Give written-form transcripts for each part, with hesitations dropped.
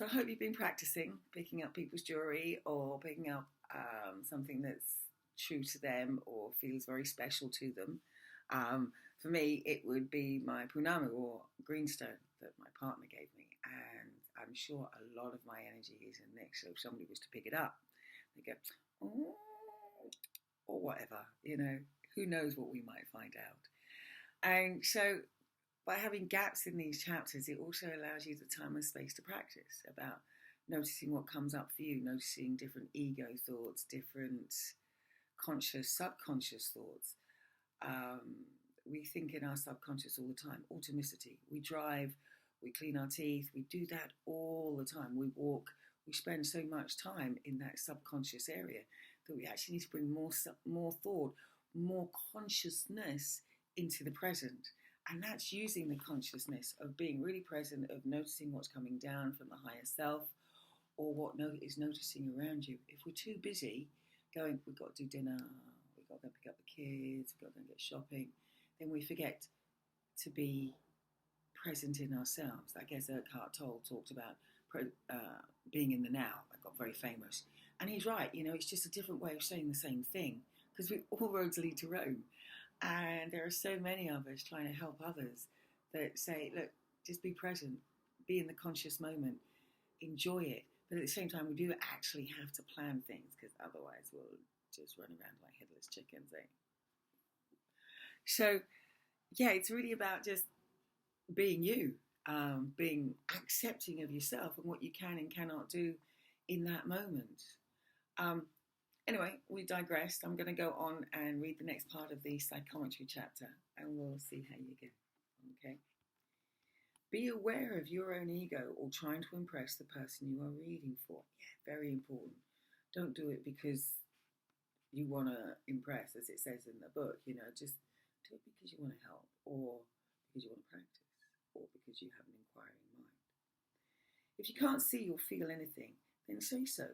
So I hope you've been practicing picking up people's jewelry or picking up something that's true to them or feels very special to them. For me, it would be my punami or greenstone that my partner gave me, and I'm sure a lot of my energy is in next. So if somebody was to pick it up, they go, oh, or whatever, who knows what we might find out. And so by having gaps in these chapters, it also allows you the time and space to practice about noticing what comes up for you, noticing different ego thoughts, different conscious, subconscious thoughts. We think in our subconscious all the time. Automaticity. We drive, we clean our teeth, we do that all the time. We walk, we spend so much time in that subconscious area that we actually need to bring more thought, more consciousness into the present. And that's using the consciousness of being really present, of noticing what's coming down from the higher self or what is noticing around you. If we're too busy going, we've got to do dinner, we've got to go pick up the kids, we've got to go get shopping, then we forget to be present in ourselves. I guess Eckhart Tolle talked about being in the now. That got very famous. And he's right, it's just a different way of saying the same thing because all roads lead to Rome. And there are so many of us trying to help others that say, look, just be present, be in the conscious moment, enjoy it. But at the same time, we do actually have to plan things because otherwise we'll just run around like headless chickens. So, yeah, it's really about just being you, being accepting of yourself and what you can and cannot do in that moment. Anyway, we digressed. I'm going to go on and read the next part of the psychometry chapter and we'll see how you go. Okay. Be aware of your own ego or trying to impress the person you are reading for. Yeah, very important. Don't do it because you want to impress, as it says in the book. Just do it because you want to help or because you want to practice or because you have an inquiring mind. If you can't see or feel anything, then say so.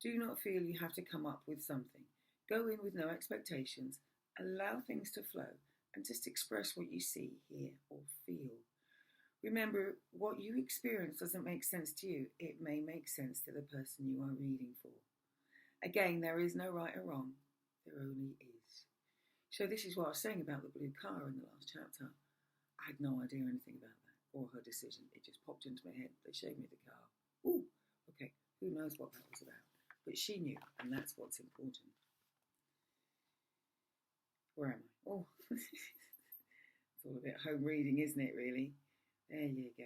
Do not feel you have to come up with something. Go in with no expectations, allow things to flow, and just express what you see, hear, or feel. Remember, what you experience doesn't make sense to you. It may make sense to the person you are reading for. Again, there is no right or wrong. There only is. So this is what I was saying about the blue car in the last chapter. I had no idea anything about that or her decision. It just popped into my head. They showed me the car. Ooh, okay, who knows what that was about. But she knew, and that's what's important. Where am I? Oh, it's all a bit home reading, isn't it, really? There you go.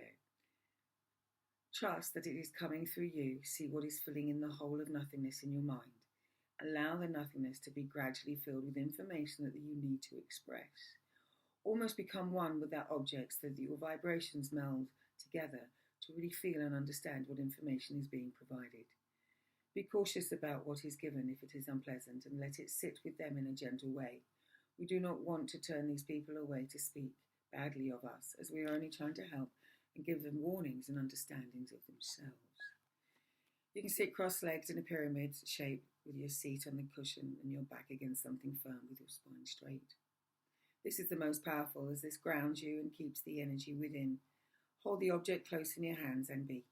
Trust that it is coming through you. See what is filling in the whole of nothingness in your mind. Allow the nothingness to be gradually filled with information that you need to express. Almost become one with that object so that your vibrations meld together to really feel and understand what information is being provided. Be cautious about what is given if it is unpleasant and let it sit with them in a gentle way. We do not want to turn these people away to speak badly of us, as we are only trying to help and give them warnings and understandings of themselves. You can sit cross-legged in a pyramid shape with your seat on the cushion and your back against something firm with your spine straight. This is the most powerful as this grounds you and keeps the energy within. Hold the object close in your hands and be.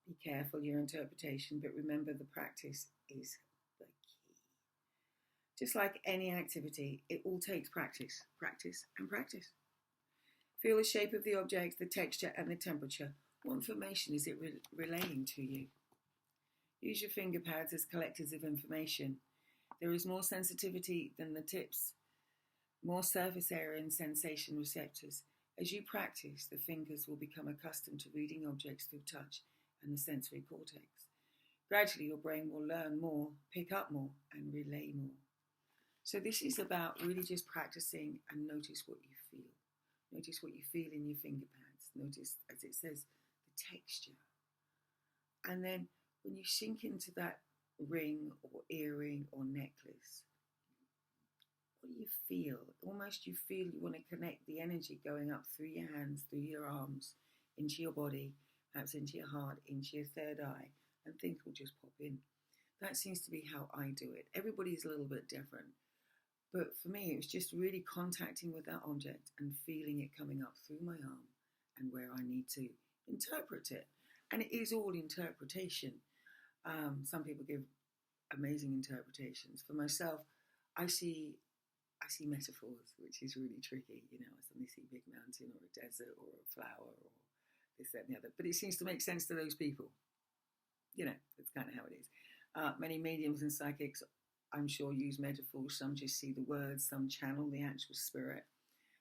Be careful your interpretation, but remember the practice is the key. Just like any activity, it all takes practice, practice, and practice. Feel the shape of the object, the texture, and the temperature. What information is it relaying to you? Use your finger pads as collectors of information. There is more sensitivity than the tips, more surface area and sensation receptors. As you practice, the fingers will become accustomed to reading objects through touch and the sensory cortex. Gradually, your brain will learn more, pick up more, and relay more. So this is about really just practicing and notice what you feel. Notice what you feel in your finger pads. Notice, as it says, the texture. And then when you sink into that ring or earring or necklace, what do you feel? Almost you feel you want to connect the energy going up through your hands, through your arms, into your body, perhaps into your heart, into your third eye, and things will just pop in. That seems to be how I do it. Everybody's a little bit different. But for me, it was just really contacting with that object and feeling it coming up through my arm and where I need to interpret it. And it is all interpretation. Some people give amazing interpretations. For myself, I see metaphors, which is really tricky. You know, I suddenly see a big mountain or a desert or a flower or this, that, and the other. But it seems to make sense to those people. You know, that's kind of how it is. Many mediums and psychics, I'm sure, use metaphors. Some just see the words, some channel the actual spirit.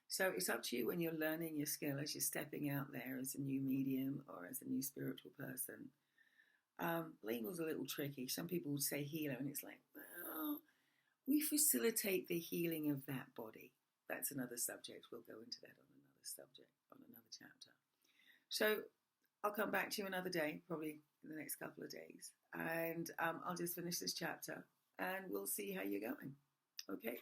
So it's up to you when you're learning your skill, as you're stepping out there as a new medium or as a new spiritual person. Label's a little tricky. Some people would say healer, and it's like, well, we facilitate the healing of that body. That's another subject. We'll go into that on another subject, on another chapter. So I'll come back to you another day, probably in the next couple of days. And I'll just finish this chapter and we'll see how you're going. Okay.